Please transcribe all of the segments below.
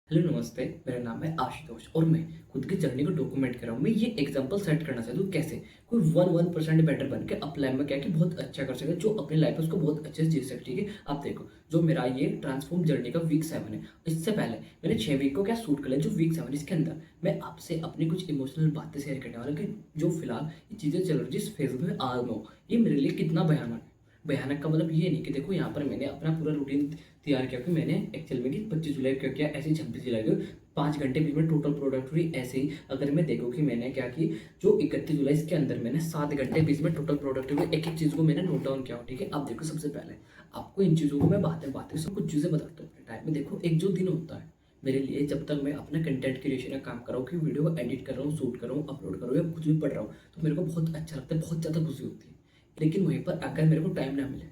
Hello नमस्ते, मेरा नाम है आशुतोष और मैं खुद की जर्नी को डॉक्यूमेंट कर रहा हूँ। मैं ये एग्जांपल सेट करना चाहता हूँ कैसे कोई 1% बेटर बन के अपने लाइफ में क्या कि बहुत अच्छा कर सके, जो अपनी लाइफ है उसको बहुत अच्छे से जी सके। ठीक है, आप देखो जो मेरा ये ट्रांसफॉर्म जर्नी का वीक 7 है। इससे पहले मैंने 6 वीक को क्या शूट कर लिया, जो वीक 7 इसके अंदर मैं आपसे अपनी कुछ इमोशनल बातें शेयर करने वाला हूँ कि जो फिलहाल ये चीज़ें चल रही जिस फेज में आज मैं हूँ, ये मेरे लिए कितना भयानक है। भयानक का मतलब ये नहीं कि देखो यहाँ पर मैंने अपना पूरा रूटीन तैयार किया कि मैंने एक्चुअल में कि 25 जुलाई को किया, ऐसे ही 26 जुलाई को 5 घंटे बीच में टोटल प्रोडक्ट हुई। ऐसे ही अगर मैं देखूँ कि मैंने क्या की, जो 31 जुलाई इसके अंदर मैंने 7 घंटे बीच में टोटल प्रोडक्ट हुई, एक एक चीज़ को मैंने नोट डाउन किया। ठीक है, अब देखो सबसे पहले आपको इन चीज़ों को मैं बातें बातें से कुछ चीज़ें बताता हूँ। अपने टाइम में देखो एक जो दिन होता है मेरे लिए, जब तक मैं अपना कंटेंट क्रिएशन का काम कर रहा हूँ कि वीडियो को एडिट कर रहा हूँ, शूट कर रहा हूँ, अपलोड कर रहा हूँ या कुछ भी पढ़ रहा हूँ, तो मेरे को बहुत अच्छा लगता है, बहुत ज़्यादा खुशी होती है। लेकिन वहीं पर अगर मेरे को टाइम ना मिले,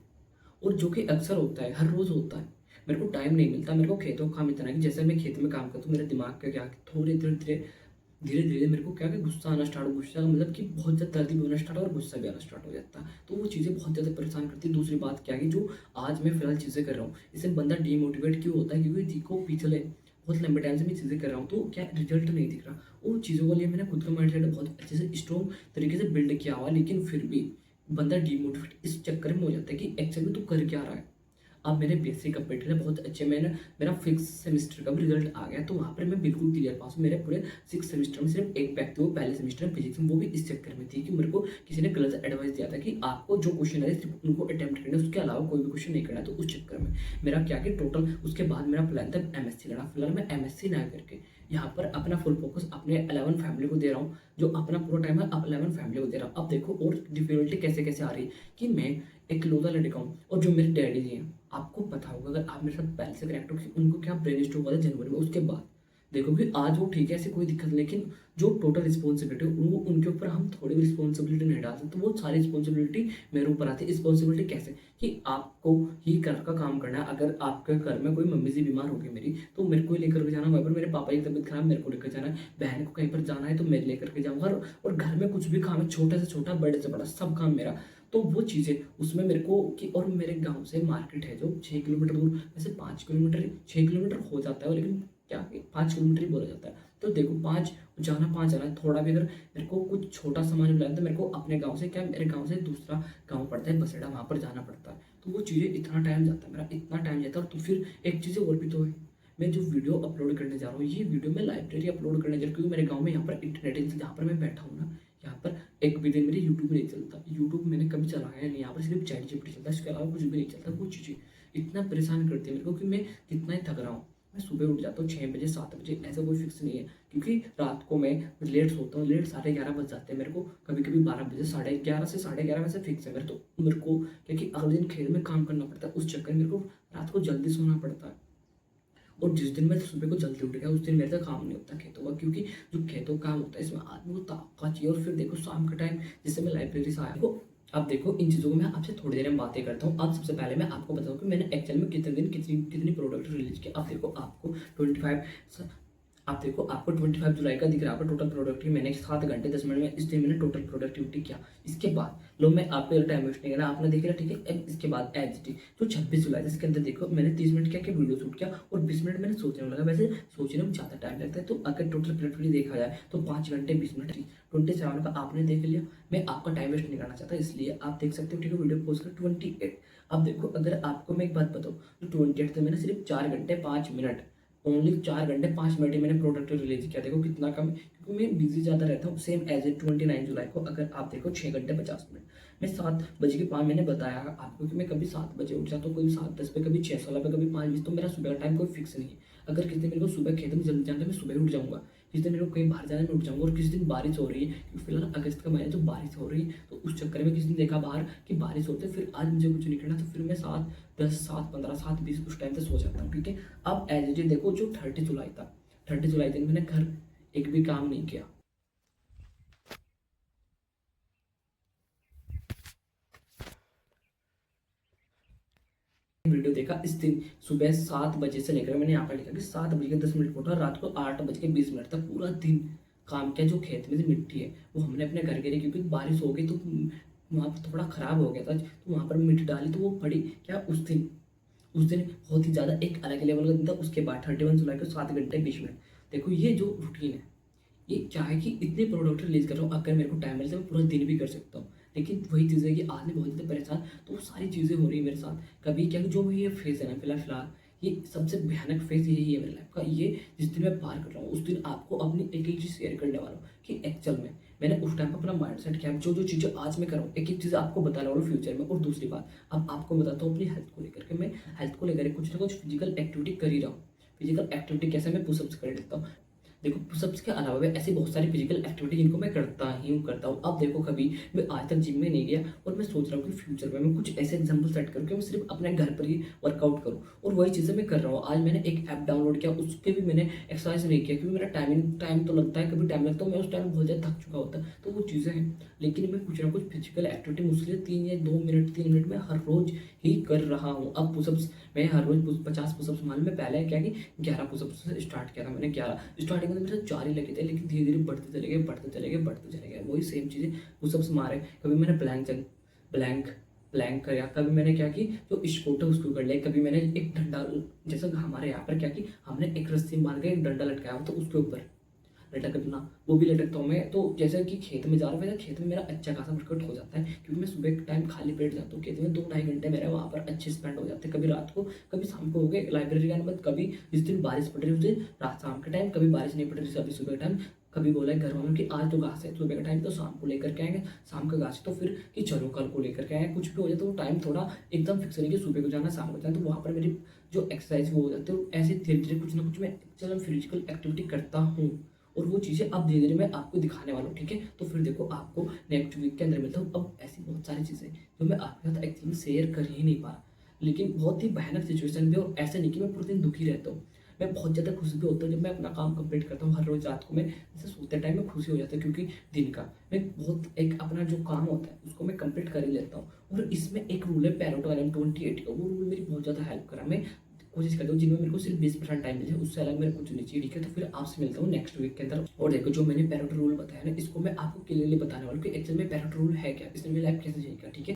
और जो कि अक्सर होता है, हर रोज़ होता है, मेरे को टाइम नहीं मिलता। मेरे को खेतों का काम इतना है कि जैसे मैं खेत में काम करता हूँ, मेरे दिमाग का क्या थोड़े धीरे धीरे धीरे धीरे मेरे को क्या कि गुस्सा आना स्टार्ट हो, गुस्सा का मतलब कि बहुत ज़्यादा दर्द भी होना स्टार्ट और गुस्सा भी आना स्टार्ट हो जाता है। तो वो चीज़ें बहुत ज़्यादा परेशान करती है। दूसरी बात क्या है कि जो आज मैं फिलहाल चीज़ें कर रहा हूँ, इससे बंदा डीमोटिवेट क्यों होता है, क्योंकि देखो पिछले बहुत लंबे टाइम से मैं चीज़ें कर रहा हूँ तो क्या रिजल्ट नहीं दिख रहा। उन चीज़ों को लिए मैंने खुद का माइंडसेट बहुत अच्छे से स्ट्रॉन्ग तरीके से बिल्ड किया हुआ, लेकिन फिर भी बंदा डीमोटिवेट इस चक्कर में हो जाता है कि एक्चुअली में तू कर क्या रहा है। अब मेरे बीएससी कंप्लीट है बहुत अच्छे, मैंने मेरा फिफ्थ सेमेस्टर का भी रिजल्ट आ गया, तो वहाँ पर मैं बिल्कुल क्लियर पास हूँ। मेरे पूरे सिक्स सेमेस्टर में सिर्फ एक बैक थी, वो पहले सेमेस्टर में फिजिक्स में, वो भी इस चक्कर में थी कि मेरे को किसी ने गलत एडवाइस दिया था कि आपको जो क्वेश्चन है सिर्फ उनको अटेम्प्ट करना है, उसके अलावा कोई भी क्वेश्चन नहीं करना। तो उस चक्कर में मेरा क्या कि टोटल उसके बाद मेरा प्लान था एमएससी करना। फिलहाल मैं एमएससी ना करके यहाँ पर अपना फुल फोकस अपने 11 फैमिली को दे रहा हूँ, जो अपना पूरा टाइम है अब 11 फैमिली को दे रहा हूँ। अब देखो और डिफिकल्टी कैसे कैसे आ रही है कि मैं एक लौता लड़का हूँ और जो मेरे डैडी जी हैं, आपको पता होगा अगर आप मेरे साथ पहले से कनेक्ट हो कि उनको क्या ब्रेन स्ट्रोक हुआ था जनवरी में। उसके बाद देखो कि आज वो ठीक है, ऐसी कोई दिक्कत नहीं, लेकिन जो टोटल रिस्पॉन्सिबिलिटी वो उनके ऊपर हम थोड़ी भी रिस्पॉन्सिबिलिटी नहीं डालते, तो वो सारी रिस्पॉन्सिबिलिटी मेरे ऊपर आती है। रिस्पॉन्सिबिलिटी कैसे कि आपको ही घर का काम करना है। अगर आपके घर में कोई मम्मी जी बीमार हो गई मेरी, तो मेरे को ही लेकर के जाना, वहीं पर मेरे पापा की तबीयत खराब, मेरे को लेकर जाना है, बहन को कहीं पर जाना है तो मैं लेकर के जाऊँगा। और घर में कुछ भी काम है, छोटे से छोटा बड़े से बड़ा सब काम मेरा। तो वो चीज़ें उसमें मेरे को कि, और मेरे गाँव से मार्केट है जो 6 किलोमीटर दूर, वैसे 5 किलोमीटर 6 किलोमीटर हो जाता है, लेकिन क्या 5 किलोमीटर ही बोला जाता है। तो देखो 5 जाना 5 आना, थोड़ा भी अगर मेरे को कुछ छोटा सामान भी लाना तो मेरे को अपने गाँव से क्या, मेरे गाँव से दूसरा गाँव पड़ता है बसेड़ा, वहाँ पर जाना पड़ता है। तो वो चीज़ें इतना टाइम जाता है, मेरा इतना टाइम जाता है। तो फिर एक चीज़ें और भी तो है, मैं जो वीडियो अपलोड करने जा रहा हूँ, ये वीडियो मैं लाइब्रेरी अपलोड करने जा रहा हूँ, क्योंकि मेरे गाँव में यहाँ पर इंटरनेट जहाँ पर मैं बैठा हूँ ना, यहाँ पर एक भी दिन मेरी यूट्यूब नहीं चलता। यूट्यूब मैंने कभी चलाया नहीं, यहाँ पर सिर्फ चैट जीपीटी चलता है, इसके अलावा कुछ भी नहीं चलता। वो चीज़ें इतना परेशान करती है मेरे को कि मैं कितना ही थक रहा हूँ। मैं सुबह उठ जाता हूँ 6 बजे 7 बजे, ऐसा कोई फिक्स नहीं है, क्योंकि रात को मैं लेट सोता हूँ, लेट 11:30 बज जाते हैं मेरे को, कभी कभी 12 बजे, 11:30 से 11:30 वैसे फिक्स है मेरे। तो मेरे को क्योंकि अगले दिन खेत में काम करना पड़ता है, उस चक्कर में मेरे को रात को जल्दी सोना पड़ता है। और जिस दिन मैं सुबह को जल्दी उठ गया उस दिन मेरे से काम नहीं होता खेतों का, क्योंकि जो खेतों का काम होता है इसमें आदमी को ताकत चाहिए। और फिर देखो शाम का टाइम जिससे मैं लाइब्रेरी से आया हूँ, अब देखो इन चीज़ों को मैं आपसे थोड़ी देर में बातें करता हूँ। अब सबसे पहले मैं आपको बताऊँ कि मैंने एक्चुअल में कितने दिन कितनी कितनी प्रोडक्ट रिलीज किया। अब देखो आपको 25 आप देखो आपको 25 जुलाई का दिख रहा है टोटल प्रोडक्टिव मैंने 7 घंटे 10 मिनट में इस दिन मैंने टोटल प्रोडक्टिविटी किया। इसके बाद लो मैं आपको टाइम वेस्ट नहीं करना, आपने देख लिया ठीक है। इसके बाद एच जो 26 जुलाई इसके अंदर देखो मैंने 30 मिनट क्या क्या वीडियो शूट किया और 20 मिनट मैंने सोचने में लगा। वैसे सोचने में ज़्यादा टाइम लगता है, तो अगर टोटल प्रोडक्टिविटी देखा जाए तो 5 घंटे 20 मिनट 27 का आपने देख लिया। मैं आपका टाइम वेस्ट नहीं करना चाहता, इसलिए आप देख सकते हो ठीक है। वीडियो पोस्ट कर 28। अब देखो अगर आपको मैं एक बात बताऊँ तो 28 से मैंने सिर्फ 4 घंटे 5 मिनट, ओनली 4 घंटे 5 मिनट ही मैंने प्रोडक्ट रिलीज किया। देखो कितना कम है, क्योंकि मैं बिजी ज़्यादा रहता हूँ। सेम एज ए 29 जुलाई को अगर आप देखो 6 घंटे 50 मिनट, मैं 7 बजे के 5 मैंने बताया आपको कि मैं कभी 7 बजे उठ जाता हूँ, कभी 7:10 पे, कभी 6:16 पे, कभी 5:20। तो मेरा सुबह का टाइम कोई फिक्स नहीं है। अगर किसी दिन मेरे को सुबह खेत में जल्दी जाना है मैं सुबह उठ जाऊँगा, किसी दिन मेरे को कहीं बाहर जाना है मैं उठ जाऊँगा। और किसी दिन बारिश हो रही है, क्योंकि फिलहाल अगस्त का महीना है तो बारिश हो रही है, तो उस चक्कर में किसी दिन देखा बाहर कि बारिश होती है, फिर आज मुझे कुछ नहीं करना, तो फिर मैं 7:10 7:15 7:20 उस टाइम से सो जाता हूँ। ठीक है, अब एज इट इज देखो जो 30 जुलाई था, 30 जुलाई दिन मैंने घर एक भी काम नहीं किया। वीडियो देखा इस दिन सुबह 7 बजे से लेकर, मैंने यहाँ पर लिखा कि 7:10 को उठा, रात को 8:20 तक पूरा दिन काम किया। जो खेत में से मिट्टी है वो हमने अपने घर के लिए, क्योंकि बारिश हो गई तो वहाँ पर थोड़ा खराब हो गया था, तो वहाँ पर मिट्टी डाली तो वो पड़ी क्या उस दिन। उस दिन बहुत ही ज़्यादा एक अलग लेवल का दिन था, उसके बाद 31 जुलाई को 7 घंटे 20 मिनट। देखो ये जो रूटीन है, ये क्या है कि इतने प्रोडक्ट रिलीज़ कर रहा हूँ, अगर मेरे को टाइम मिलता है मैं पूरा दिन भी कर सकता हूँ। लेकिन वही चीज़ है कि आज मैं बहुत ज़्यादा परेशान, तो वो सारी चीज़ें हो रही है मेरे साथ। कभी क्या जो ये फ़ेज़ है ना फिलहाल ये सबसे भयानक फ़ेज़ यही है मेरी लाइफ़ का। ये जिस दिन मैं पार कर रहा हूँ, उस दिन आपको अपनी एक-एक चीज़ शेयर करने वाला हूँ कि एक्चुअल में मैंने उस टाइम पे अपना माइंडसेट किया है, जो-जो चीज़ें आज मैं कर रहा हूँ, एक-एक चीज़ आपको बताने वाला हूँ फ्यूचर में। और दूसरी बात, अब आपको बताता हूँ अपनी हेल्थ को लेकर के, मैं हेल्थ को लेकर कुछ ना कुछ फिज़िकल एक्टिविटी कर ही रहा हूँ। फिज़िकल एक्टिविटी कैसे, मैं पुशअप्स कर लेता हूँ। देखो पुशअप्स के अलावा भी ऐसी बहुत सारी फिजिकल एक्टिविटी जिनको मैं करता हूँ। अब देखो कभी मैं आज तक जिम में नहीं गया, और मैं सोच रहा हूँ कि फ्यूचर में मैं कुछ ऐसे एग्जाम्पल सेट करूँ कि मैं सिर्फ अपने घर पर ही वर्कआउट करूँ, और वही चीज़ें मैं कर रहा हूँ। आज मैंने एक ऐप डाउनलोड किया, उसके भी मैंने एक्सरसाइज नहीं किया, क्योंकि मेरा टाइम तो लगता है, कभी टाइम लगता है, मैं उस टाइम बहुत ज़्यादा थक चुका होता, तो वो चीज़ें हैं। लेकिन मैं कुछ ना कुछ फिजिकल एक्टिविटी मुझसे 3 मिनट में हर रोज ही कर रहा हूँ। अब पुशअप्स मैं हर रोज 50 पुशअप्स मान लो, मैं पहले क्या कि 11 पुशअप्स से स्टार्ट किया था मैंने। 11 स्टार्टिंग में तो मेरे 4 ही लगे थे, लेकिन धीरे-धीरे बढ़ते चले गए। वही सेम चीज़ें पुशअप्स मारे, कभी मैंने ब्लैंक प्लैंक किया, कभी मैंने क्या कि जो स्क्वाट है उसको कर लिया, कभी मैंने एक डंडा, जैसे हमारे यहाँ पर क्या कि हमने एक रस्सी बाँध के एक डंडा लटकाया हुआ, तो उसके ऊपर लटकना, वो भी लटकता हूँ मैं। तो जैसे कि खेत में जा रहा हूँ, वैसे खेत में मेरा अच्छा खासा वर्कआउट हो जाता है, क्योंकि मैं सुबह के टाइम खाली पेट जाता हूँ खेत में, 2 ढाई घंटे मेरे वहाँ पर अच्छे स्पेंड हो जाते हैं। कभी रात को, कभी शाम को हो गए लाइब्रेरी जाने के बाद, कभी जिस दिन बारिश पड़ रही है उस दिन रात शाम के टाइम, कभी बारिश नहीं पड़ रही अभी सुबह के टाइम। कभी बोला है घर वालों कि आज तो घास है सुबह का टाइम, तो शाम को लेकर के आएंगे, शाम का घास है तो फिर कि चलो कल को लेकर के आएंगे। कुछ भी हो जाए तो वो टाइम थोड़ा एकदम फिक्स नहीं कि सुबह को जाना शाम को जाना, तो वहाँ पर मेरी जो एक्सरसाइज वो हो जाती है। ऐसे धीरे धीरे कुछ ना कुछ मैं चलो फिजिकल एक्टिविटी करता हूँ, और वो चीज़ें अब धीरे-धीरे मैं आपको दिखाने वाला हूँ, ठीक है? तो फिर देखो आपको नेक्स्ट वीक के अंदर मिलता हूँ। अब ऐसी बहुत सारी चीज़ें जो मैं आपके साथ एक्चुअली शेयर कर ही नहीं पा रहा, लेकिन बहुत ही भयानक सिचुएशन भी, और ऐसा नहीं कि मैं पूरे दिन दुखी रहता हूँ। मैं बहुत ज़्यादा खुश भी होता हूँ जब मैं अपना काम कंप्लीट करता हूँ। हर रोज़ रात को मैं जैसे सोते टाइम मैं खुशी हो जाता है, क्योंकि दिन का मैं बहुत एक अपना जो काम होता है उसको मैं कंप्लीट कर ही लेता हूँ। और इसमें एक रूल है पैरेटो वाला 28 का, वो रूल मेरी बहुत ज़्यादा हेल्प करा। मैं कोशिश करता हूँ जिनमें मेरे को सिर्फ 20% टाइम मिले, उससे अलग मेरे को चुनी चाहिए, ठीक है? तो फिर आपसे मिलता हूँ नेक्स्ट वीक के अंदर। और देखो जो मैंने पैरेटो रूल बताया ना, इसको मैं आपको क्लियरली बताने वाला हूँ कि एक्चुअल में पैरेटो रूल है क्या, इसने मेरी लाइफ कैसे चेंज किया, ठीक है?